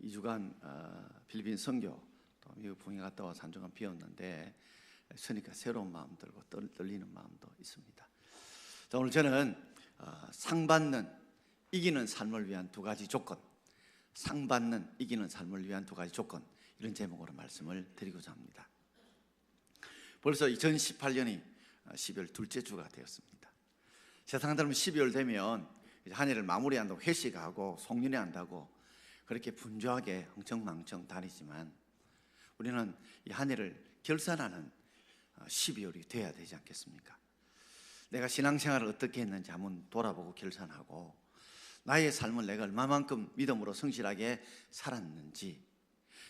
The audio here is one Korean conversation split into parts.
2주간 필리핀 선교 또 미국 봉에 갔다 와서 한 주간 비웠는데 서니까 새로운 마음 들고 떨리는 마음도 있습니다. 자, 오늘 저는 상 받는 이기는 삶을 위한 두 가지 조건, 상 받는 이기는 삶을 위한 두 가지 조건, 이런 제목으로 말씀을 드리고자 합니다. 벌써 2018년이 12월 둘째 주가 되었습니다. 세상 사람은 12월 되면 한 해를 마무리한다고 회식하고 송년회 한다고 그렇게 분주하게 흥청망청 다니지만 우리는 이 한 해를 결산하는 12월이 돼야 되지 않겠습니까? 내가 신앙생활을 어떻게 했는지 한번 돌아보고 결산하고 나의 삶을 내가 얼마만큼 믿음으로 성실하게 살았는지,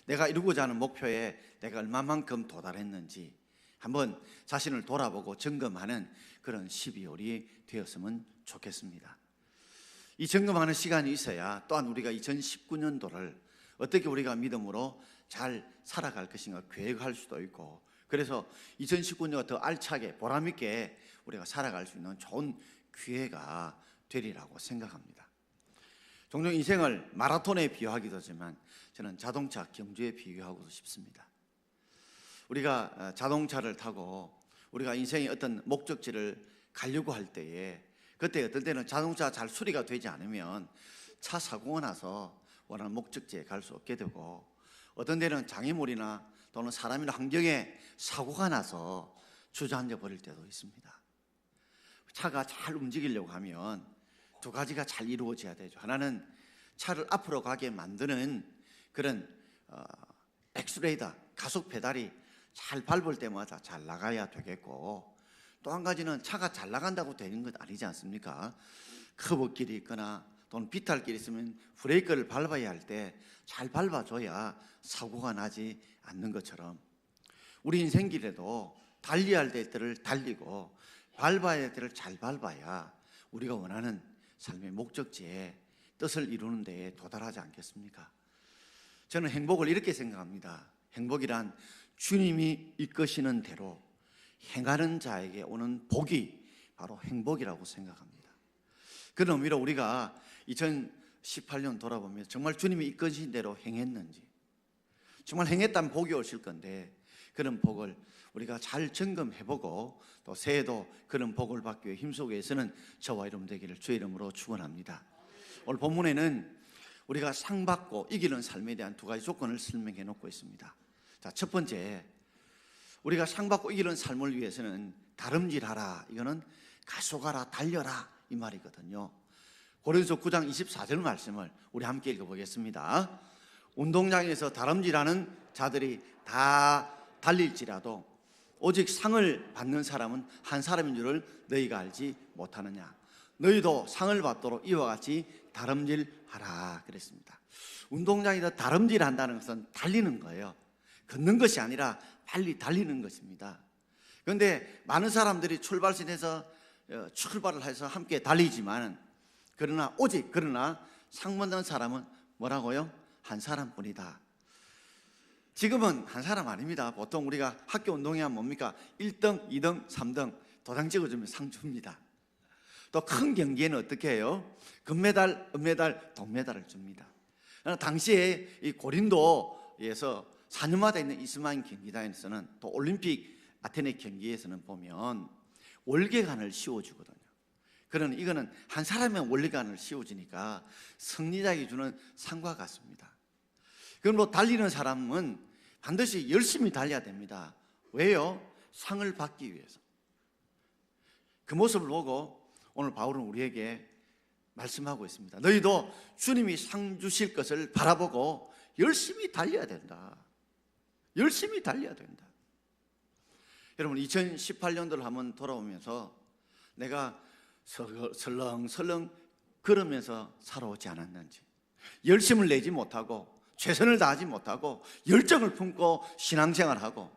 내가 이루고자 하는 목표에 내가 얼마만큼 도달했는지 한번 자신을 돌아보고 점검하는 그런 12월이 되었으면 좋겠습니다. 이 점검하는 시간이 있어야 또한 우리가 2019년도를 어떻게 우리가 믿음으로 잘 살아갈 것인가 계획할 수도 있고, 그래서 2019년가 더 알차게 보람있게 우리가 살아갈 수 있는 좋은 기회가 되리라고 생각합니다. 종종 인생을 마라톤에 비유하기도 하지만 저는 자동차 경주에 비유하고 싶습니다. 우리가 자동차를 타고 우리가 인생의 어떤 목적지를 가려고 할 때에 그때 어떤 때는 자동차 잘 수리가 되지 않으면 차 사고가 나서 원하는 목적지에 갈 수 없게 되고, 어떤 때는 장애물이나 또는 사람이나 환경에 사고가 나서 주저앉아 버릴 때도 있습니다. 차가 잘 움직이려고 하면 두 가지가 잘 이루어져야 되죠. 하나는 차를 앞으로 가게 만드는 그런 엑셀레이터, 가속 페달이 잘 밟을 때마다 잘 나가야 되겠고, 또 한 가지는 차가 잘 나간다고 되는 것 아니지 않습니까? 커브길이 있거나 또는 비탈길이 있으면 브레이크를 밟아야 할 때 잘 밟아줘야 사고가 나지 않는 것처럼 우리 인생길에도 달려야 할 때를 달리고 밟아야 할 때를 잘 밟아야 우리가 원하는 삶의 목적지에 뜻을 이루는 데에 도달하지 않겠습니까? 저는 행복을 이렇게 생각합니다. 행복이란 주님이 이끄시는 대로 행하는 자에게 오는 복이 바로 행복이라고 생각합니다. 그런 의미로 우리가 2018년 돌아보면 정말 주님이 이끄신 대로 행했는지, 정말 행했다면 복이 오실 건데 그런 복을 우리가 잘 점검해보고 또 새해도 그런 복을 받기 위해 힘쓰기 위해서는 저와 여러분 되기를 주의 이름으로 축원합니다. 오늘 본문에는 우리가 상 받고 이기는 삶에 대한 두 가지 조건을 설명해 놓고 있습니다. 자, 첫 번째, 우리가 상 받고 이기는 삶을 위해서는 다름질하라, 이거는 가속하라, 달려라 이 말이거든요. 고린도서 9장 24절 말씀을 우리 함께 읽어보겠습니다. 운동장에서 다름질하는 자들이 다 달릴지라도 오직 상을 받는 사람은 한 사람인 줄을 너희가 알지 못하느냐. 너희도 상을 받도록 이와 같이 다름질하라 그랬습니다. 운동장에서 다름질한다는 것은 달리는 거예요. 걷는 것이 아니라 빨리 달리는 것입니다. 그런데 많은 사람들이 출발선에서 출발을 해서 함께 달리지만 그러나 상 받는 사람은 뭐라고요? 한 사람뿐이다. 지금은 한 사람 아닙니다. 보통 우리가 학교 운동회 하면 뭡니까? 1등, 2등, 3등 도장 찍어주면 상 줍니다. 또 큰 경기에는 어떻게 해요? 금메달, 은메달, 동메달을 줍니다. 당시에 이 고린도에서 4년마다 있는 이스마인 경기장에서는 또 올림픽 아테네 경기에서는 보면 월계관을 씌워주거든요. 그러나 이거는 한 사람의 월계관을 씌워주니까 승리자에게 주는 상과 같습니다. 그럼 뭐 달리는 사람은 반드시 열심히 달려야 됩니다. 왜요? 상을 받기 위해서. 그 모습을 보고 오늘 바울은 우리에게 말씀하고 있습니다. 너희도 주님이 상 주실 것을 바라보고 열심히 달려야 된다. 열심히 달려야 된다. 여러분, 2018년도를 한번 돌아오면서 내가 설렁설렁 걸으면서 살아오지 않았는지, 열심을 내지 못하고 최선을 다하지 못하고 열정을 품고 신앙생활하고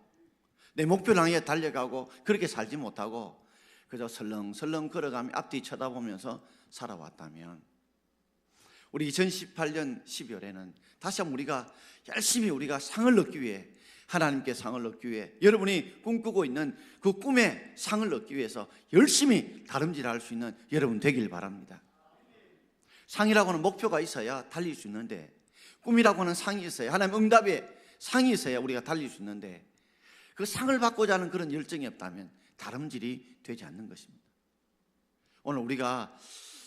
내 목표를 향해 달려가고 그렇게 살지 못하고 그저 설렁설렁 걸어가며 앞뒤 쳐다보면서 살아왔다면 우리 2018년 12월에는 다시 한번 우리가 상을 얻기 위해, 하나님께 상을 얻기 위해, 여러분이 꿈꾸고 있는 그 꿈의 상을 얻기 위해서 열심히 다름질할 수 있는 여러분 되길 바랍니다. 상이라고는 목표가 있어야 달릴 수 있는데 꿈이라고 하는 상이 있어요. 하나님 응답의 상이 있어야 우리가 달릴 수 있는데 그 상을 받고자 하는 그런 열정이 없다면 다름질이 되지 않는 것입니다. 오늘 우리가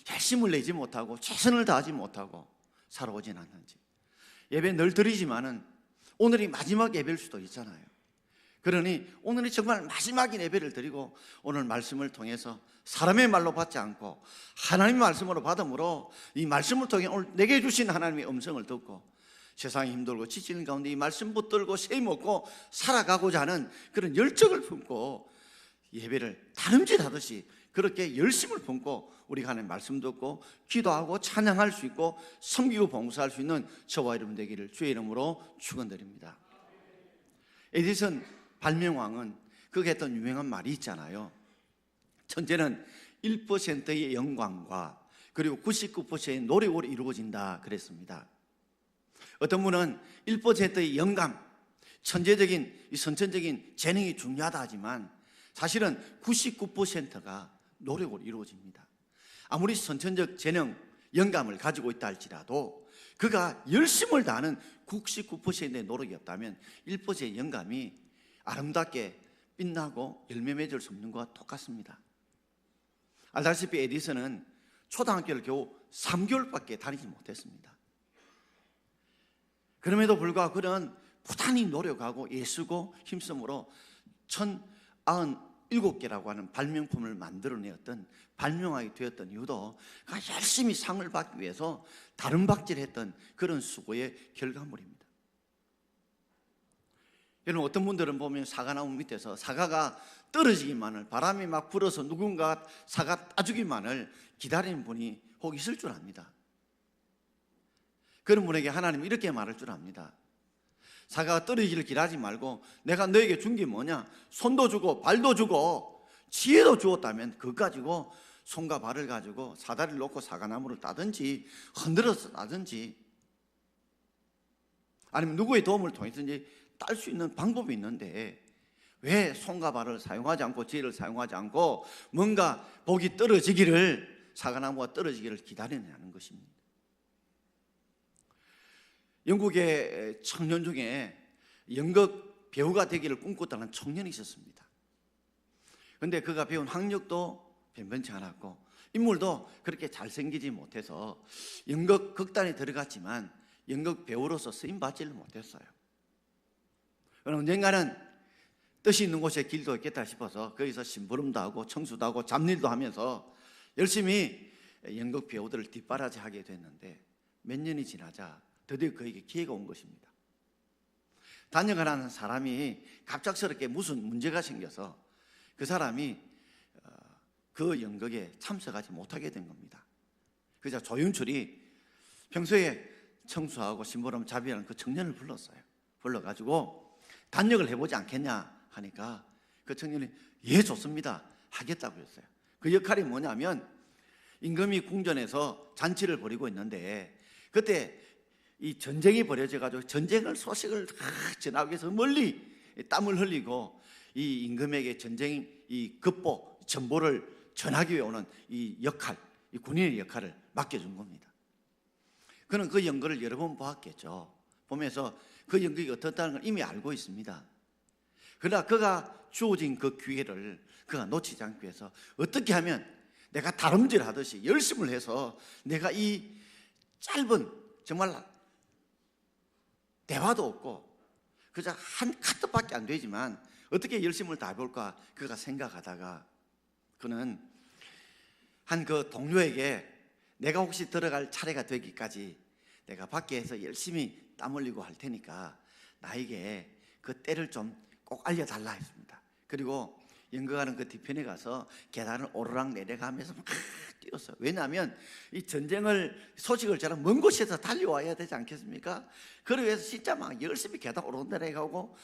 열심을 내지 못하고 최선을 다하지 못하고 살아오진 않는지, 예배 늘 드리지만은 오늘이 마지막 예배일 수도 있잖아요. 그러니 오늘이 정말 마지막 예배를 드리고 오늘 말씀을 통해서 사람의 말로 받지 않고 하나님의 말씀으로 받음으로 이 말씀을 통해 오늘 내게 주신 하나님의 음성을 듣고 세상이 힘들고 지치는 가운데 이 말씀 붙들고 새 먹고 살아가고자 하는 그런 열정을 품고 예배를 다름질하듯이 그렇게 열심을 품고 우리가 하나님 말씀 듣고 기도하고 찬양할 수 있고 섬기고 봉사할 수 있는 저와 여러분 되기를 주의 이름으로 축원드립니다. 에디슨 발명왕은 그가 했던 유명한 말이 있잖아요. 천재는 1%의 영광과 그리고 99%의 노력으로 이루어진다 그랬습니다. 어떤 분은 1%의 영감, 천재적인 이 선천적인 재능이 중요하다 하지만 사실은 99%가 노력으로 이루어집니다. 아무리 선천적 재능, 영감을 가지고 있다 할지라도 그가 열심을 다하는 99%의 노력이 없다면 1%의 영감이 아름답게 빛나고 열매 맺을 수 없는 것과 똑같습니다. 알다시피 에디슨은 초등학교를 겨우 3개월밖에 다니지 못했습니다. 그럼에도 불구하고 그는 부단히 노력하고 애쓰고 힘쓰므로 1097개라고 하는 발명품을 만들어내었던 발명하게 되었던 이유도 그가 열심히 상을 받기 위해서 다름박질했던 그런 수고의 결과물입니다. 여러분, 어떤 분들은 보면 사과나무 밑에서 사과가 떨어지기만을, 바람이 막 불어서 누군가 사과 따주기만을 기다리는 분이 혹 있을 줄 압니다. 그런 분에게 하나님은 이렇게 말할 줄 압니다. 사과가 떨어지기를 기다리지 말고 내가 너에게 준 게 뭐냐? 손도 주고 발도 주고 지혜도 주었다면 그거 가지고 손과 발을 가지고 사다리를 놓고 사과나무를 따든지 흔들어서 따든지 아니면 누구의 도움을 통해서든지 딸 수 있는 방법이 있는데 왜 손과 발을 사용하지 않고 지혜를 사용하지 않고 뭔가 복이 떨어지기를, 사과나무가 떨어지기를 기다리느냐는 것입니다. 영국의 청년 중에 연극 배우가 되기를 꿈꿨다는 청년이 있었습니다. 그런데 그가 배운 학력도 변변치 않았고 인물도 그렇게 잘생기지 못해서 연극 극단에 들어갔지만 연극 배우로서 쓰임받지를 못했어요. 그럼 언젠가는 뜻이 있는 곳에 길도 있겠다 싶어서 거기서 심부름도 하고 청소도 하고 잡일도 하면서 열심히 연극 배우들을 뒷바라지하게 됐는데 몇 년이 지나자 드디어 그에게 기회가 온 것입니다. 다녀가는 사람이 갑작스럽게 무슨 문제가 생겨서 그 사람이 그 연극에 참석하지 못하게 된 겁니다. 그래서 조윤출이 평소에 청소하고 심부름 잡이하는 그 청년을 불러가지고 단역을 해보지 않겠냐 하니까 그 청년이 예 좋습니다 하겠다고 했어요. 그 역할이 뭐냐면 임금이 궁전에서 잔치를 벌이고 있는데 그때 이 전쟁이 벌어져가지고 전쟁을 소식을 전하기 위해서 멀리 땀을 흘리고 이 임금에게 전쟁 이 급보 정보를 전하기 위해 오는 이 역할, 이 군인의 역할을 맡겨준 겁니다. 그는 그 연극을 여러 번 보았겠죠. 보면서 그 연극이 어떻다는 걸 이미 알고 있습니다. 그러나 그가 주어진 그 기회를 그가 놓치지 않기 위해서 어떻게 하면 내가 다름질하듯이 열심을 해서 내가 이 짧은 정말 대화도 없고 그저 한 카드밖에 안 되지만 어떻게 열심을 다해볼까 그가 생각하다가 그는 한 그 동료에게 내가 혹시 들어갈 차례가 되기까지 내가 밖에서 열심히 땀 흘리고 할 테니까 나에게 그 때를 좀 꼭 알려달라 했습니다. 그리고 연극하는 그 뒤편에 가서 계단을 오르락 내려가면서 막 뛰었어요. 왜냐하면 이 전쟁을 소식을 저는 먼 곳에서 달려와야 되지 않겠습니까? 그러기 위해서 진짜 막 열심히 계단 오르락 내려가고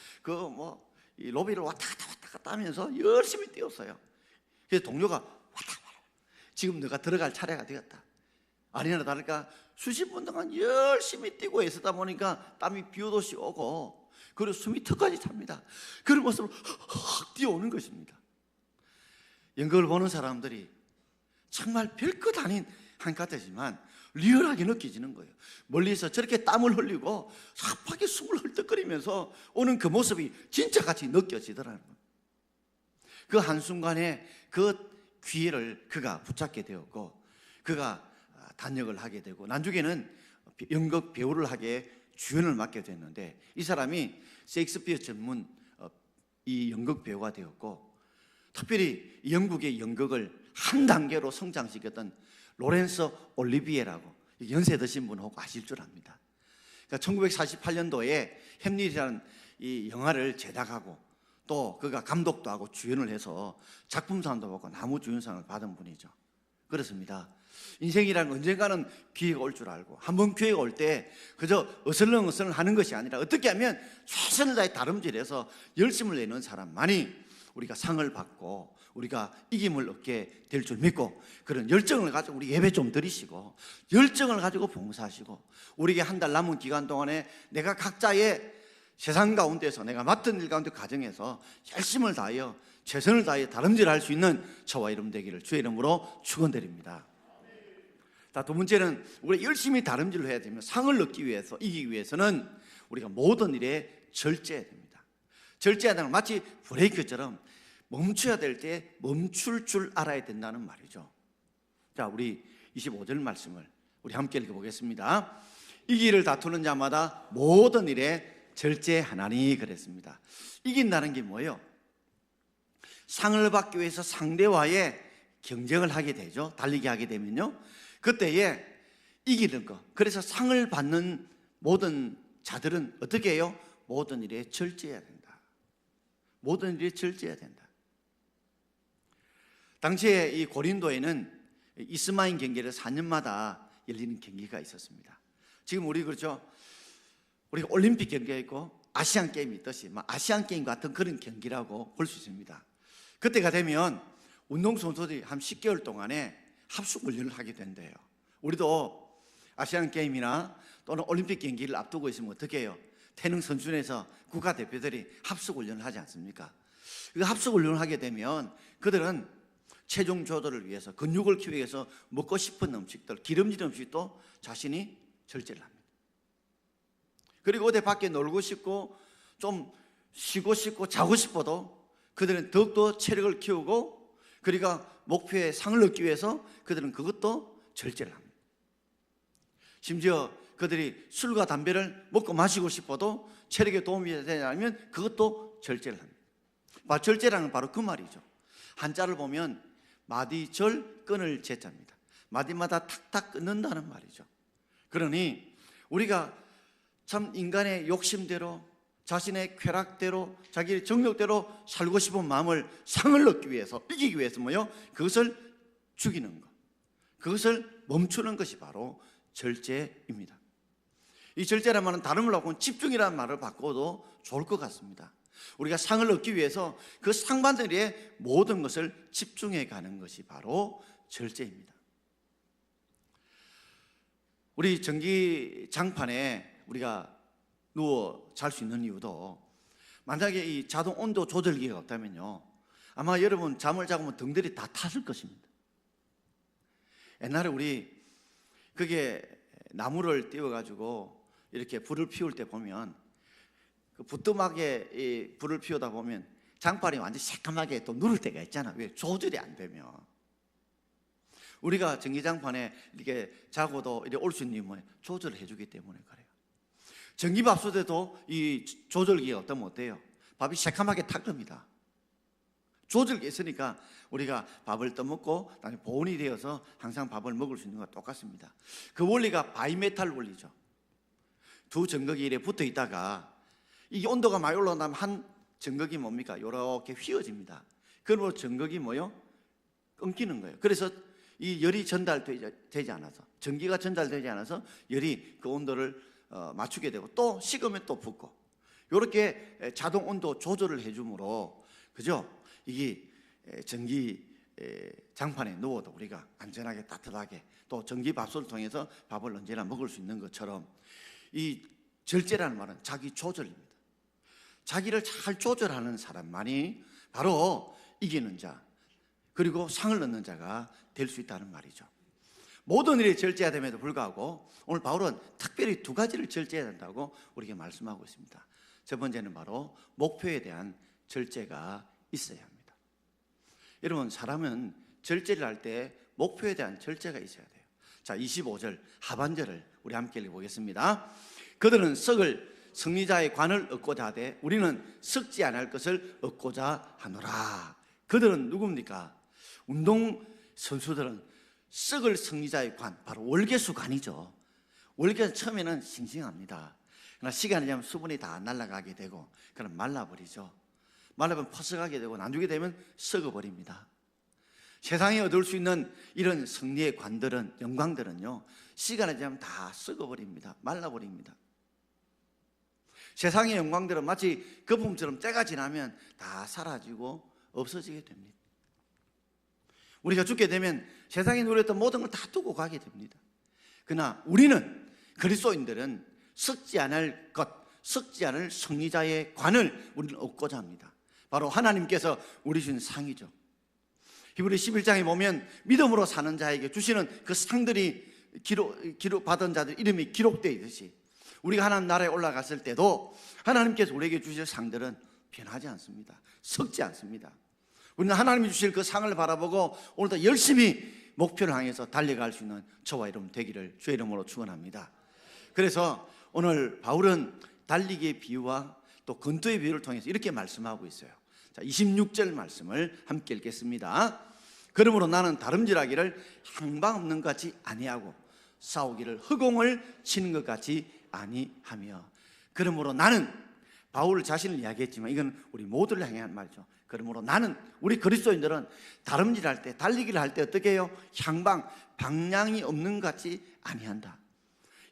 이 로비를 왔다 갔다 하면서 열심히 뛰었어요. 그래서 동료가 왔다 지금 너가 들어갈 차례가 되었다. 아니나 다를까 수십 분 동안 열심히 뛰고 애쓰다 보니까 땀이 비오듯이 오고 그리고 숨이 턱까지 찹니다. 그런 모습으로 확 뛰어오는 것입니다. 연극을 보는 사람들이 정말 별것 아닌 한 카드지만 리얼하게 느껴지는 거예요. 멀리서 저렇게 땀을 흘리고 삽하게 숨을 헐떡거리면서 오는 그 모습이 진짜 같이 느껴지더라는 거예요. 그 한순간에 그 기회를 그가 붙잡게 되었고, 그가 단역을 하게 되고, 나중에는 연극 배우를 하게 주연을 맡게 됐는데, 이 사람이 셰익스피어 전문 이 연극 배우가 되었고, 특별히 영국의 연극을 한 단계로 성장시켰던 로렌스 올리비에라고, 연세 드신 분 혹 아실 줄 압니다. 그러니까 1948년도에 햄릿이라는 이 영화를 제작하고, 또 그가 감독도 하고 주연을 해서 작품상도 받고 나무주연상을 받은 분이죠. 그렇습니다. 인생이란 언젠가는 기회가 올 줄 알고, 한번 기회가 올 때 그저 어슬렁어슬렁 하는 것이 아니라 어떻게 하면 최선을 다해 다름질해서 열심을 내는 사람만이 우리가 상을 받고 우리가 이김을 얻게 될 줄 믿고, 그런 열정을 가지고 우리 예배 좀 드리시고 열정을 가지고 봉사하시고, 우리에게 한 달 남은 기간 동안에 내가 각자의 세상 가운데서 내가 맡은 일 가운데 가정에서 열심을 다하여 최선을 다해 다름질할 수 있는 저와 여러분 되기를 주의 이름으로 축원드립니다. 자, 두 번째는 우리가 열심히 다름질을 해야 되면 상을 얻기 위해서, 이기기 위해서는 우리가 모든 일에 절제해야 됩니다. 절제하다는 건 마치 브레이크처럼 멈춰야 될 때 멈출 줄 알아야 된다는 말이죠. 자, 우리 25절 말씀을 우리 함께 읽어보겠습니다. 이기를 다투는 자마다 모든 일에 절제하나니 그랬습니다. 이긴다는 게 뭐예요? 상을 받기 위해서 상대와의 경쟁을 하게 되죠. 달리기 하게 되면요, 그때에 이기는 거. 그래서 상을 받는 모든 자들은 어떻게 해요? 모든 일에 절제해야 된다. 모든 일에 절제해야 된다. 당시에 이 고린도에는 이스마인 경기를 4년마다 열리는 경기가 있었습니다. 지금 우리 그렇죠, 우리가 올림픽 경기가 있고 아시안 게임이 있듯이 아시안 게임 같은 그런 경기라고 볼 수 있습니다. 그때가 되면 운동선수들이 한 10개월 동안에 합숙 훈련을 하게 된대요. 우리도 아시안 게임이나 또는 올림픽 경기를 앞두고 있으면 어떻게 해요? 태능 선수촌에서 국가대표들이 합숙 훈련을 하지 않습니까? 그 합숙 훈련을 하게 되면 그들은 체중 조절을 위해서, 근육을 키우기 위해서 먹고 싶은 음식들, 기름진 음식도 자신이 절제를 합니다. 그리고 어디 밖에 놀고 싶고 좀 쉬고 싶고 자고 싶어도 그들은 더욱더 체력을 키우고, 그러니까 목표에 상을 얻기 위해서 그들은 그것도 절제를 합니다. 심지어 그들이 술과 담배를 먹고 마시고 싶어도 체력에 도움이 되지 않으면 그것도 절제를 합니다. 절제라는 바로 그 말이죠. 한자를 보면 마디절 끊을 제자입니다. 마디마다 탁탁 끊는다는 말이죠. 그러니 우리가 참 인간의 욕심대로, 자신의 쾌락대로, 자기의 정력대로 살고 싶은 마음을 상을 얻기 위해서, 이기기 위해서 뭐요? 그것을 죽이는 것, 그것을 멈추는 것이 바로 절제입니다. 이 절제란 말은 다른 말로 하고는 집중이라는 말을 바꿔도 좋을 것 같습니다. 우리가 상을 얻기 위해서 그 상반된 일에 모든 것을 집중해 가는 것이 바로 절제입니다. 우리 전기장판에 우리가 누워 잘 수 있는 이유도, 만약에 이 자동 온도 조절기가 없다면요, 아마 여러분 잠을 자고 등들이 다 탔을 것입니다. 옛날에 우리 그게 나무를 띄워가지고 이렇게 불을 피울 때 보면, 그 부뚜막에 이 불을 피우다 보면 장판이 완전히 새까맣게 또 누를 때가 있잖아. 왜? 조절이 안 되면. 우리가 전기장판에 이렇게 자고도 이렇게 올 수 있는 이유는 조절을 해주기 때문에 그래요. 전기밥솥에도 이 조절기가 없다면 어때요? 밥이 새까맣게 탁 겁니다. 조절기 있으니까 우리가 밥을 떠먹고 나중에 보온이 되어서 항상 밥을 먹을 수 있는 것과 똑같습니다. 그 원리가 바이메탈 원리죠. 두 전극이 이렇게 붙어 있다가 이 온도가 많이 올라가면 한 전극이 뭡니까? 이렇게 휘어집니다. 그러면 전극이 뭐요? 끊기는 거예요. 그래서 이 열이 전달되지 않아서, 전기가 전달되지 않아서 열이 그 온도를 맞추게 되고, 또 식으면 또 붓고, 이렇게 자동 온도 조절을 해주므로, 그죠? 이게 전기 장판에 누워도 우리가 안전하게 따뜻하게, 또 전기밥솥을 통해서 밥을 언제나 먹을 수 있는 것처럼, 이 절제라는 말은 자기 조절입니다. 자기를 잘 조절하는 사람만이 바로 이기는 자, 그리고 상을 얻는 자가 될 수 있다는 말이죠. 모든 일이 절제해야 됨에도 불구하고 오늘 바울은 특별히 두 가지를 절제해야 된다고 우리에게 말씀하고 있습니다. 첫 번째는 바로 목표에 대한 절제가 있어야 합니다. 여러분, 사람은 절제를 할 때 목표에 대한 절제가 있어야 돼요. 자, 25절 하반절을 우리 함께 읽어보겠습니다. 그들은 썩을 승리자의 관을 얻고자 하되 우리는 썩지 않을 것을 얻고자 하노라. 그들은 누굽니까? 운동 선수들은 썩을 승리자의 관, 바로 월계수 관이죠. 월계는 처음에는 싱싱합니다. 그러나 시간이 지나면 수분이 다 날아가게 되고 그럼 말라버리죠. 말라면 퍼석하게 되고 나중에 되면 썩어버립니다. 세상에 얻을 수 있는 이런 승리의 관들은, 영광들은요, 시간이 지나면 다 썩어버립니다. 말라버립니다. 세상의 영광들은 마치 거품처럼 때가 지나면 다 사라지고 없어지게 됩니다. 우리가 죽게 되면 세상에 누렸던 모든 걸 다 두고 가게 됩니다. 그러나 우리는, 그리스도인들은 썩지 않을 것, 썩지 않을 승리자의 관을 우리는 얻고자 합니다. 바로 하나님께서 우리 주신 상이죠. 히브리 11장에 보면 믿음으로 사는 자에게 주시는 그 상들이 받은 자들 이름이 기록되어 있듯이 우리가 하나님 나라에 올라갔을 때도 하나님께서 우리에게 주실 상들은 변하지 않습니다. 썩지 않습니다. 우리는 하나님이 주실 그 상을 바라보고 오늘도 열심히 목표를 향해서 달려갈 수 있는 저와 여러분 되기를 주의 이름으로 축원합니다. 그래서 오늘 바울은 달리기의 비유와 또 권투의 비유를 통해서 이렇게 말씀하고 있어요. 자, 26절 말씀을 함께 읽겠습니다. 그러므로 나는 다름질하기를 향방 없는 것 같이 아니하고 싸우기를 허공을 치는 것 같이 아니하며. 그러므로 나는, 바울 자신을 이야기했지만 이건 우리 모두를 향한 말이죠. 그러므로 나는, 우리 그리스도인들은 다름질할 때, 달리기를 할 때 어떻게 해요? 향방, 방향이 없는 것 같이 아니한다.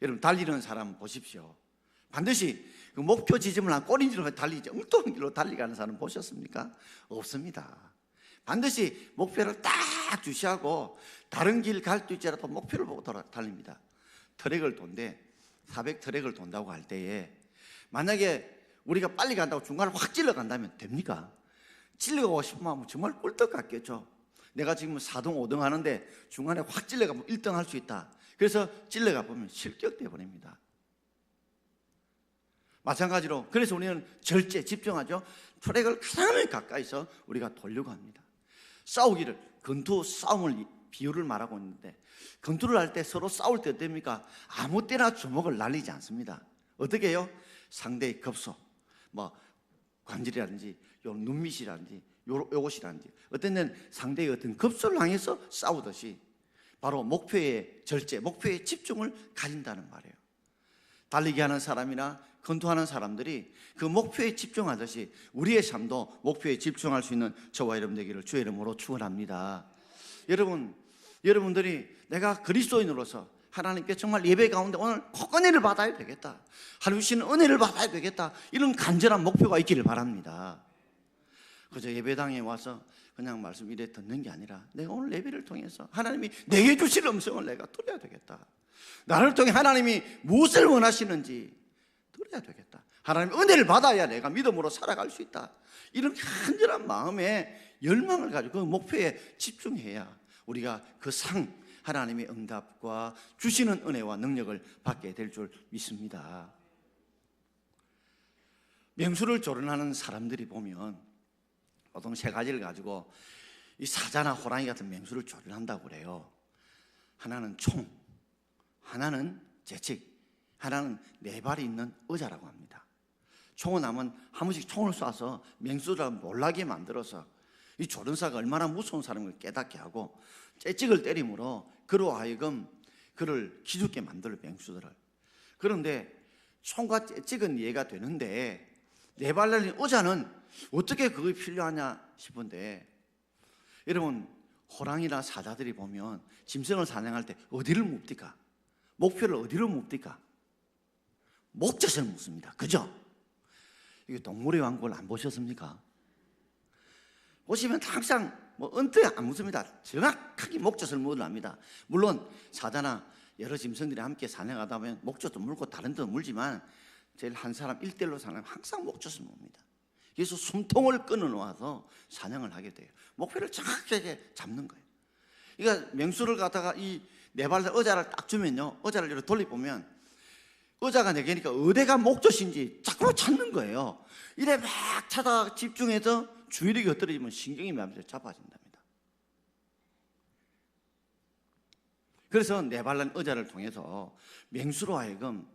여러분, 달리는 사람 보십시오. 반드시 그 목표 지점을 한 꼬린지로 달리지 엉뚱한 길로 달리가는 사람 보셨습니까? 없습니다. 반드시 목표를 딱 주시하고 다른 길 갈 수 있지라도 목표를 보고 달립니다. 트랙을 돈대 400트랙을 돈다고 할 때에 만약에 우리가 빨리 간다고 중간에 확 찔러 간다면 됩니까? 찔러가고 싶으면 하면 정말 꿀떡 같겠죠. 내가 지금 4등 5등 하는데 중간에 확 찔러가면 1등 할 수 있다. 그래서 찔러가 보면 실격돼 버립니다. 마찬가지로 그래서 우리는 절제, 집중하죠. 트랙을 가장 가까이서 우리가 돌려고 합니다. 싸우기를, 권투 싸움을 비유를 말하고 있는데 권투를 할 때 서로 싸울 때 어떻습니까? 아무 때나 주먹을 날리지 않습니다. 어떻게 해요? 상대의 급소, 관절이라든지 요 눈밑이라든지 요것이라든지 어떤 데는 상대의 어떤 급소를 향해서 싸우듯이 바로 목표의 절제, 목표의 집중을 가진다는 말이에요. 달리기 하는 사람이나 권투하는 사람들이 그 목표에 집중하듯이 우리의 삶도 목표에 집중할 수 있는 저와 여러분 되기를 주의 이름으로 축원합니다. 여러분들이 내가 그리스도인으로서 하나님께 정말 예배 가운데 오늘 꼭 은혜를 받아야 되겠다, 하나님 주시는 은혜를 받아야 되겠다, 이런 간절한 목표가 있기를 바랍니다. 그저 예배당에 와서 그냥 말씀 이래 듣는 게 아니라 내가 오늘 예배를 통해서 하나님이 내게 주실 음성을 내가 들어야 되겠다. 나를 통해 하나님이 무엇을 원하시는지 들어야 되겠다. 하나님의 은혜를 받아야 내가 믿음으로 살아갈 수 있다. 이런 간절한 마음에 열망을 가지고 그 목표에 집중해야 우리가 그 상, 하나님의 응답과 주시는 은혜와 능력을 받게 될 줄 믿습니다. 맹수를 조련하는 사람들이 보면 보통 세 가지를 가지고 이 사자나 호랑이 같은 맹수를 조련한다고 그래요. 하나는 총, 하나는 재직, 하나는 네 발이 있는 의자라고 합니다. 총을 하면 한 번씩 총을 쏴서 맹수를 놀라게 만들어서 이 조련사가 얼마나 무서운 사람을 깨닫게 하고 재직을 때림으로 그로 하여금 그를 기죽게 만들어, 맹수들을. 그런데 총과 재직은 이해가 되는데 네 발 달린 의자는 어떻게 그게 필요하냐 싶은데, 여러분, 호랑이나 사자들이 보면 짐승을 사냥할 때 어디를 묻디까? 목표를 어디로 묻디까? 목젖을 묻습니다. 그죠? 이게 동물의 왕국을 안 보셨습니까? 보시면 항상 은퇴 안 묻습니다. 정확하게 목젖을 물어납니다. 물론 사자나 여러 짐승들이 함께 사냥하다 보면 목젖도 물고 다른 데도 물지만 제일 한 사람 1대1로 사냥하면 항상 목젖을 묻습니다. 그래서 숨통을 끊어놓아서 사냥을 하게 돼요. 목표를 정확하게 잡는 거예요. 그러니까 맹수를 갖다가 이 네 발로 의자를 딱 주면요, 의자를 이렇게 돌려보면 의자가 네 개니까 어디가 목젖인지 자꾸 찾는 거예요. 이래 막 찾아 집중해서 주의력이 흩어지면 신경이 맘대로 잡아진답니다. 그래서 네 발란 의자를 통해서 맹수로 하여금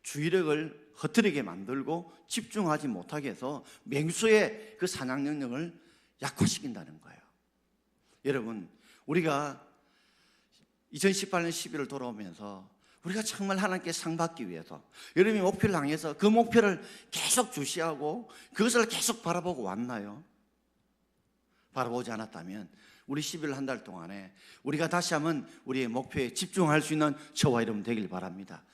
주의력을 흐트리게 만들고 집중하지 못하게 해서 맹수의 그 사냥 능력을 약화시킨다는 거예요. 여러분, 우리가 2018년 11월 돌아오면서 우리가 정말 하나님께 상 받기 위해서 여러분이 목표를 향해서 그 목표를 계속 주시하고 그것을 계속 바라보고 왔나요? 바라보지 않았다면 우리 11월 한 달 동안에 우리가 다시 한번 우리의 목표에 집중할 수 있는 저와 여러분 되길 바랍니다.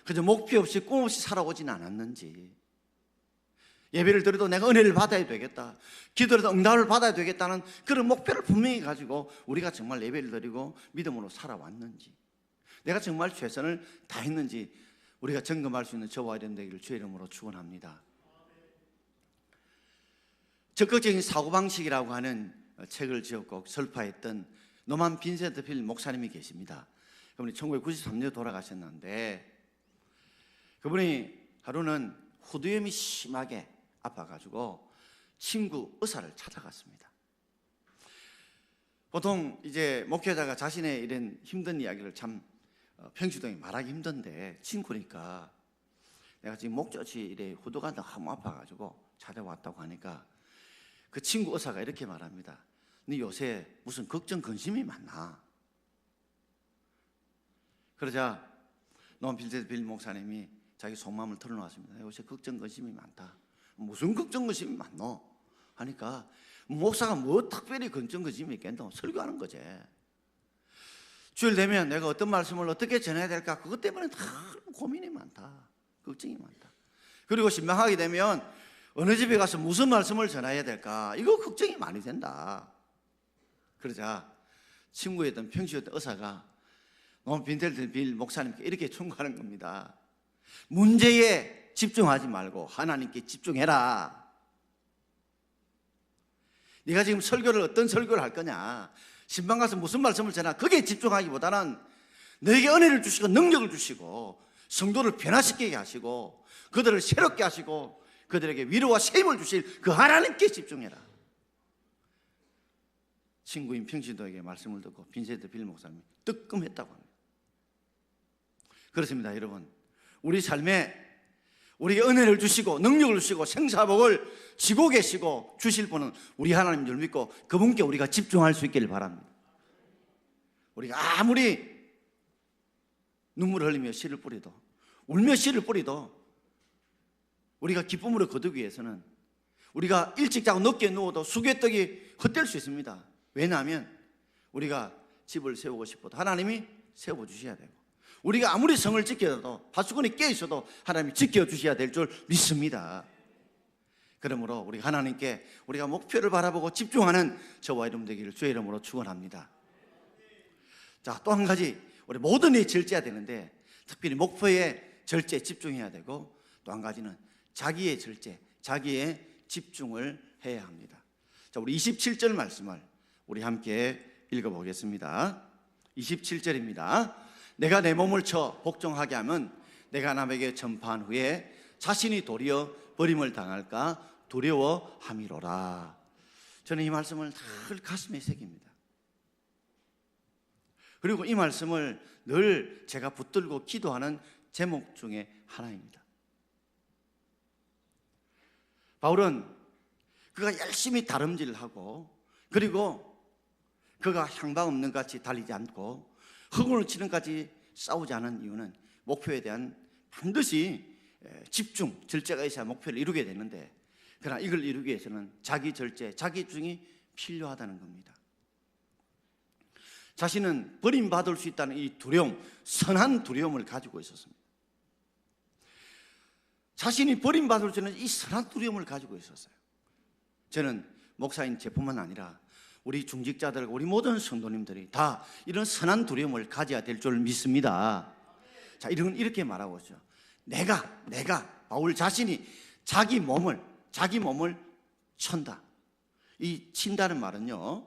그저 목표 없이 꿈 없이 살아오진 않았는지, 예배를 드려도 내가 은혜를 받아야 되겠다, 기도해도 응답을 받아야 되겠다는 그런 목표를 분명히 가지고 우리가 정말 예배를 드리고 믿음으로 살아왔는지, 내가 정말 최선을 다했는지 우리가 점검할 수 있는 저와 여러분 되기를 주의 이름으로 축원합니다. 적극적인 사고방식이라고 하는 책을 지었고 설파했던 노만 빈센트 필 목사님이 계십니다. 그분이 1993년에 돌아가셨는데, 그분이 하루는 후두염이 심하게 아파가지고 친구 의사를 찾아갔습니다. 보통 이제 목회자가 자신의 이런 힘든 이야기를 참 평시동에 말하기 힘든데, 친구니까 내가 지금 목젖이 이래 후두가 너무 아파가지고 찾아왔다고 하니까 그 친구 의사가 이렇게 말합니다. 너 요새 무슨 걱정 근심이 많나? 그러자 노만 빈센트 필 목사님이 자기 속마음을 털어놓았습니다. 요새 걱정 근심이 많다. 무슨 걱정 근심이 많노? 하니까 목사가 뭐 특별히 걱정 근심이 있겠노? 설교하는 거지. 주일 되면 내가 어떤 말씀을 어떻게 전해야 될까? 그것 때문에 다 고민이 많다, 걱정이 많다. 그리고 신방하게 되면 어느 집에 가서 무슨 말씀을 전해야 될까? 이거 걱정이 많이 된다. 그러자 친구였던 평시였던 의사가 노만 빈센트 필 목사님께 이렇게 충고하는 겁니다. 문제에 집중하지 말고 하나님께 집중해라. 네가 지금 설교를 어떤 설교를 할 거냐, 신방 가서 무슨 말씀을 전하, 거기에 집중하기보다는 너에게 은혜를 주시고 능력을 주시고 성도를 변화시키게 하시고 그들을 새롭게 하시고 그들에게 위로와 세임을 주실 그 하나님께 집중해라. 친구인 평신도에게 말씀을 듣고 빈센트 필 목사님이 뜨끔했다고 합니다. 그렇습니다, 여러분. 우리 삶에 우리에게 은혜를 주시고 능력을 주시고 생사복을 지고 계시고 주실 분은 우리 하나님 줄 믿고 그분께 우리가 집중할 수 있기를 바랍니다. 우리가 아무리 눈물을 흘리며 씨를 뿌리도, 울며 씨를 뿌리도 우리가 기쁨으로 거두기 위해서는 우리가 일찍 자고 늦게 누워도 수개떡이 헛될 수 있습니다. 왜냐하면 우리가 집을 세우고 싶어도 하나님이 세워주셔야 되고, 우리가 아무리 성을 지켜도 파수꾼이 깨있어도 하나님이 지켜주셔야 될 줄 믿습니다. 그러므로 우리 하나님께 우리가 목표를 바라보고 집중하는 저와 여러분 되기를 주의 이름으로 축원합니다. 자, 또 한 가지, 우리 모든 일이 절제해야 되는데 특별히 목표에 절제에 집중해야 되고, 또 한 가지는 자기의 절제, 자기의 집중을 해야 합니다. 자, 우리 27절 말씀을 우리 함께 읽어보겠습니다. 27절입니다. 내가 내 몸을 쳐 복종하게 하면 내가 남에게 전파한 후에 자신이 도리어 버림을 당할까 두려워함이로라. 저는 이 말씀을 늘 가슴에 새깁니다. 그리고 이 말씀을 늘 제가 붙들고 기도하는 제목 중에 하나입니다. 바울은 그가 열심히 다름질을 하고, 그리고 그가 향방 없는 같이 달리지 않고 허공을 치는 같이 싸우지 않은 이유는 목표에 대한 반드시 집중, 절제가 있어야 목표를 이루게 되는데, 그러나 이걸 이루기 위해서는 자기 절제, 자기 집중이 필요하다는 겁니다. 자신은 버림받을 수 있다는 이 두려움, 선한 두려움을 가지고 있었습니다. 자신이 버림받을 수 있는 이 선한 두려움을 가지고 있었어요. 저는 목사인 저뿐만 아니라 우리 중직자들, 우리 모든 성도님들이 다 이런 선한 두려움을 가져야 될 줄 믿습니다. 자, 이렇게 말하고 있죠. 내가 바울 자신이 자기 몸을 쳤다. 이 친다는 말은요,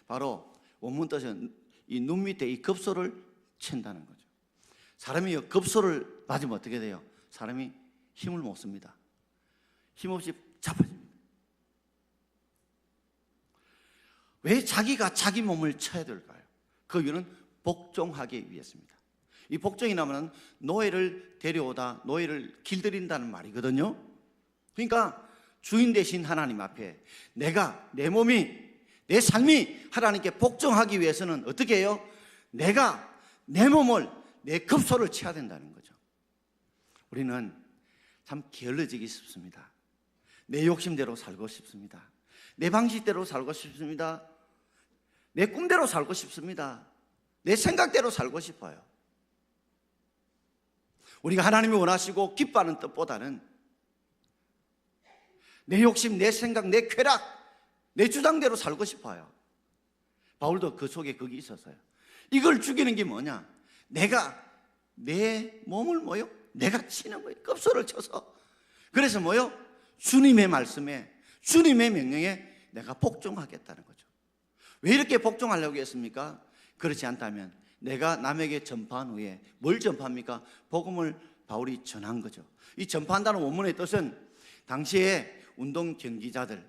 바로 원문 뜻은 이 눈 밑에 이 급소를 챈다는 거죠. 사람이 급소를 맞으면 어떻게 돼요? 사람이 힘을 못 씁니다. 힘없이 자빠집니다. 왜 자기가 자기 몸을 쳐야 될까요? 그 이유는 복종하기 위해서입니다. 이 복종이라면 노예를 데려오다 노예를 길들인다는 말이거든요. 그러니까 주인 되신 하나님 앞에 내가, 내 몸이, 내 삶이 하나님께 복종하기 위해서는 어떻게 해요? 내가 내 몸을, 내 급소를 쳐야 된다는 거죠. 우리는 참 게을러지기 쉽습니다. 내 욕심대로 살고 싶습니다. 내 방식대로 살고 싶습니다. 내 꿈대로 살고 싶습니다. 내 생각대로 살고 싶어요. 우리가 하나님이 원하시고 기뻐하는 뜻보다는 내 욕심, 내 생각, 내 쾌락, 내 주장대로 살고 싶어요. 바울도 그 속에 거기 있었어요. 이걸 죽이는 게 뭐냐? 내가 내 몸을 뭐요? 내가 치는 거예요. 급소를 쳐서. 그래서 뭐요? 주님의 말씀에, 주님의 명령에 내가 복종하겠다는 거죠. 왜 이렇게 복종하려고 했습니까? 그렇지 않다면 내가 남에게 전파한 후에 뭘 전파합니까? 복음을 바울이 전한 거죠. 이 전파한다는 원문의 뜻은 당시에 운동 경기자들이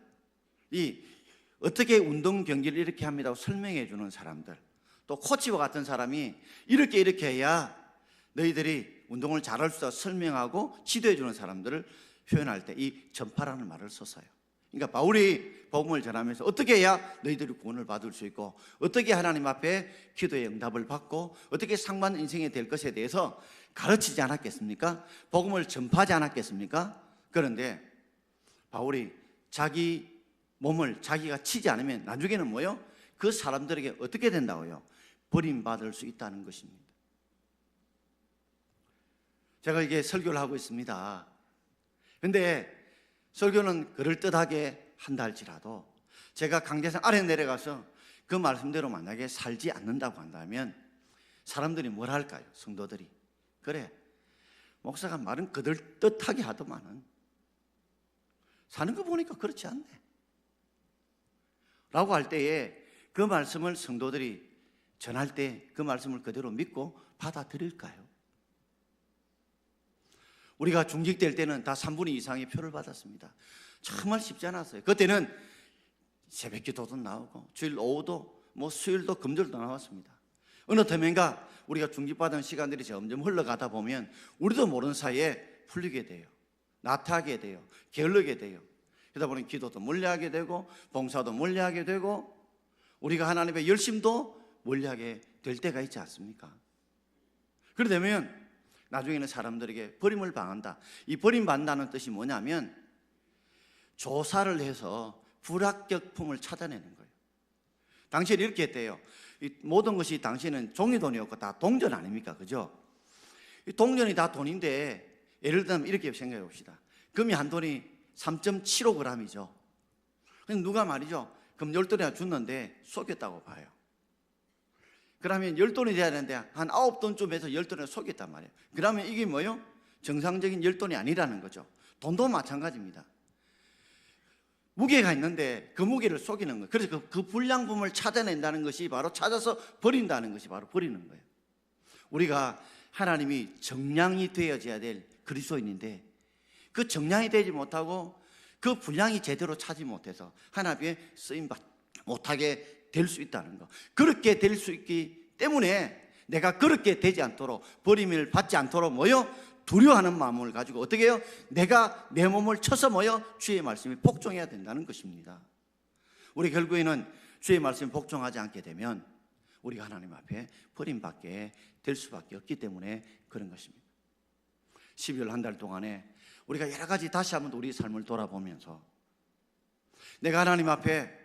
어떻게 운동 경기를 이렇게 합니다고 설명해 주는 사람들, 또 코치와 같은 사람이 이렇게 해야 너희들이 운동을 잘할 수 있다 설명하고 지도해 주는 사람들을 표현할 때 이 전파라는 말을 썼어요. 그러니까 바울이 복음을 전하면서 어떻게 해야 너희들이 구원을 받을 수 있고, 어떻게 하나님 앞에 기도의 응답을 받고, 어떻게 상반 인생이 될 것에 대해서 가르치지 않았겠습니까? 복음을 전파하지 않았겠습니까? 그런데 바울이 자기 몸을 자기가 치지 않으면 나중에는 뭐요? 그 사람들에게 어떻게 된다고요? 버림받을 수 있다는 것입니다. 제가 이게 설교를 하고 있습니다. 근데 설교는 그럴듯하게 한다 할지라도 제가 강대상 아래 내려가서 그 말씀대로 만약에 살지 않는다고 한다면 사람들이 뭘 할까요? 성도들이. 그래, 목사가 말은 그럴듯하게 하더만은 사는 거 보니까 그렇지 않네 라고 할 때에 그 말씀을 성도들이 전할 때 그 말씀을 그대로 믿고 받아들일까요? 우리가 중직될 때는 다 3분의 2 이상의 표를 받았습니다. 정말 쉽지 않았어요. 그때는 새벽 기도도 나오고 주일 오후도 수요일도 금요일도 나왔습니다. 어느 틈엔가 우리가 중직받은 시간들이 점점 흘러가다 보면 우리도 모르는 사이에 풀리게 돼요. 나태하게 돼요. 게을르게 돼요. 그러다 보니 기도도 멀리하게 되고 봉사도 멀리하게 되고 우리가 하나님의 열심도 멀리하게 될 때가 있지 않습니까? 그러다 보면 나중에는 사람들에게 버림을 당한다. 이 버림받는다는 뜻이 뭐냐면 조사를 해서 불합격품을 찾아내는 거예요. 당시에는 이렇게 했대요. 이 모든 것이 당시에는 종이돈이었고 다 동전 아닙니까? 그죠? 이 동전이 다 돈인데 예를 들면 이렇게 생각해 봅시다. 금이 한 돈이 3.75g이죠. 그럼 누가 말이죠. 금 10돈이나 줬는데 속였다고 봐요. 그러면 10돈이 돼야 되는데 한 9돈쯤 해서 10돈을 속였단 말이에요. 그러면 이게 뭐예요? 정상적인 10돈이 아니라는 거죠. 돈도 마찬가지입니다. 무게가 있는데 그 무게를 속이는 거예요. 그래서 그 불량품을 찾아낸다는 것이 바로 찾아서 버린다는 것이 바로 버리는 거예요. 우리가 하나님이 정량이 되어져야 될 그리스도인인데 그 정량이 되지 못하고 그 분량이 제대로 차지 못해서 하나님의 쓰임받지 못하게 될 수 있다는 거. 그렇게 될 수 있기 때문에 내가 그렇게 되지 않도록 버림을 받지 않도록 뭐요? 두려워하는 마음을 가지고 어떻게 해요? 내가 내 몸을 쳐서 뭐요? 주의 말씀에 복종해야 된다는 것입니다. 우리 결국에는 주의 말씀에 복종하지 않게 되면 우리가 하나님 앞에 버림받게 될 수밖에 없기 때문에 그런 것입니다. 12월 한 달 동안에 우리가 여러 가지 다시 한번 우리 삶을 돌아보면서 내가 하나님 앞에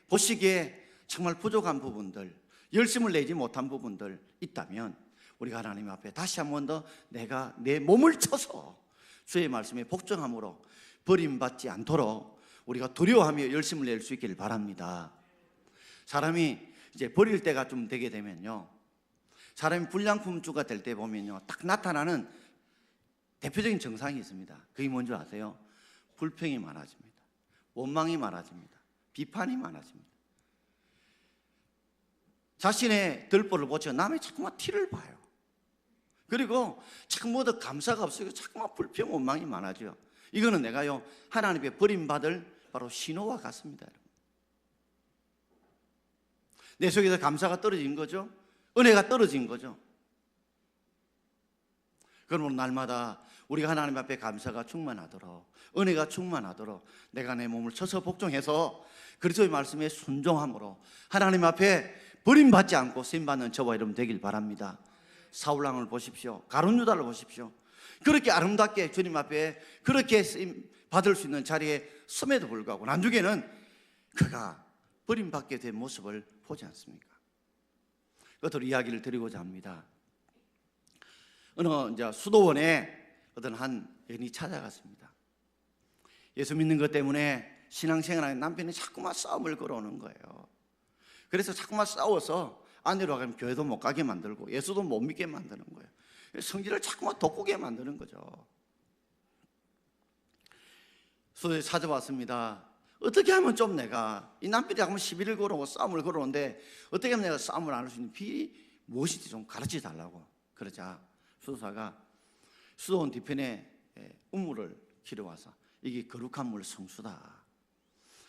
보시기에 정말 부족한 부분들, 열심을 내지 못한 부분들 있다면 우리가 하나님 앞에 다시 한 번 더 내가 내 몸을 쳐서 주의 말씀에 복종함으로 버림받지 않도록 우리가 두려워하며 열심을 낼 수 있기를 바랍니다. 사람이 이제 버릴 때가 좀 되게 되면요, 사람이 불량품주가 될 때 보면요, 딱 나타나는 대표적인 증상이 있습니다. 그게 뭔지 아세요? 불평이 많아집니다. 원망이 많아집니다. 비판이 많아집니다. 자신의 들보를 보죠. 남의 자꾸만 티를 봐요. 그리고 자꾸 뭐더 감사가 없어요. 자꾸만 불평 원망이 많아져요. 이거는 내가요 하나님께 버림받을 바로 신호와 같습니다. 내 속에서 감사가 떨어진 거죠. 은혜가 떨어진 거죠. 그러므로 날마다 우리가 하나님 앞에 감사가 충만하도록, 은혜가 충만하도록 내가 내 몸을 쳐서 복종해서 그리스도의 말씀에 순종함으로 하나님 앞에 버림받지 않고 쓰임받는 저와 여러분 되길 바랍니다. 사울왕을 보십시오. 가룟 유다를 보십시오. 그렇게 아름답게 주님 앞에 그렇게 쓰임 받을 수 있는 자리에 섬에도 불구하고 나중에는 그가 버림받게 된 모습을 보지 않습니까? 그것으로 이야기를 드리고자 합니다. 어느 이제 수도원에 어떤 한 여인이 찾아갔습니다. 예수 믿는 것 때문에 신앙생활하는 남편이 자꾸만 싸움을 걸어오는 거예요. 그래서 자꾸만 싸워서 아내로 가면 교회도 못 가게 만들고 예수도 못 믿게 만드는 거예요. 성질을 자꾸만 돋구게 만드는 거죠. 수도에 찾아왔습니다. 어떻게 하면 좀 내가 이 남편이 자꾸만 시비를 걸어오고 싸움을 걸어오는데 어떻게 하면 내가 싸움을 안 할 수 있는 비밀이 무엇인지 좀 가르쳐 달라고. 그러자 수도사가 수도원 뒤편에 우물을 길어와서 이게 거룩한 물 성수다.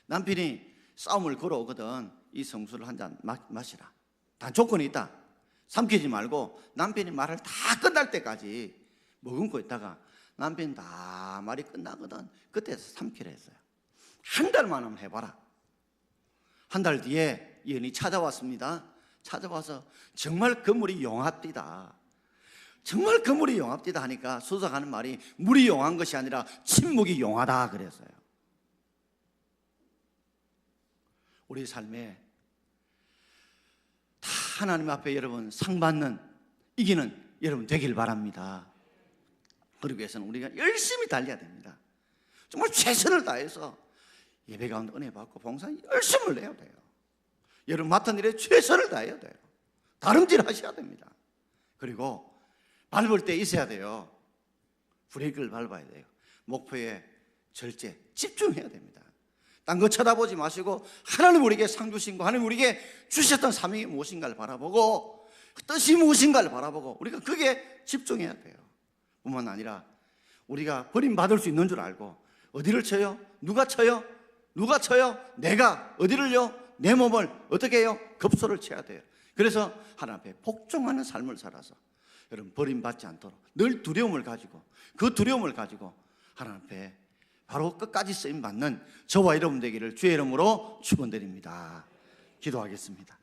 남편이 싸움을 걸어오거든 이 성수를 한 잔 마시라. 단 조건이 있다. 삼키지 말고 남편이 말을 다 끝날 때까지 머금고 있다가 남편이 다 말이 끝나거든 그때 삼키라 했어요. 한 달만 하면 해봐라. 한 달 뒤에 여인이 찾아왔습니다. 찾아와서 정말 그 물이 용합디다. 정말 그 물이 용합디다 하니까 수도사가 하는 말이 물이 용한 것이 아니라 침묵이 용하다 그랬어요. 우리 삶에 다 하나님 앞에 여러분 상 받는 이기는 여러분 되길 바랍니다. 그러기 위해서는 우리가 열심히 달려야 됩니다. 정말 최선을 다해서 예배 가운데 은혜 받고 봉사 열심을 내야 돼요. 여러분 맡은 일에 최선을 다해야 돼요. 다름질 하셔야 됩니다. 그리고 밟을 때 있어야 돼요. 브레이크를 밟아야 돼요. 목표에 절제, 집중해야 됩니다. 딴 거 쳐다보지 마시고 하나님 우리에게 상 주신 거, 하나님 우리에게 주셨던 사명이 무엇인가를 바라보고 뜻이 무엇인가를 바라보고 우리가 그게 집중해야 돼요. 뿐만 아니라 우리가 버림받을 수 있는 줄 알고 어디를 쳐요? 누가 쳐요? 누가 쳐요? 내가 어디를요? 내 몸을 어떻게 해요? 급소를 쳐야 돼요. 그래서 하나님 앞에 복종하는 삶을 살아서 여러분 버림받지 않도록 늘 두려움을 가지고 그 두려움을 가지고 하나님 앞에 바로 끝까지 쓰임받는 저와 여러분 되기를 주의 이름으로 축원드립니다. 기도하겠습니다.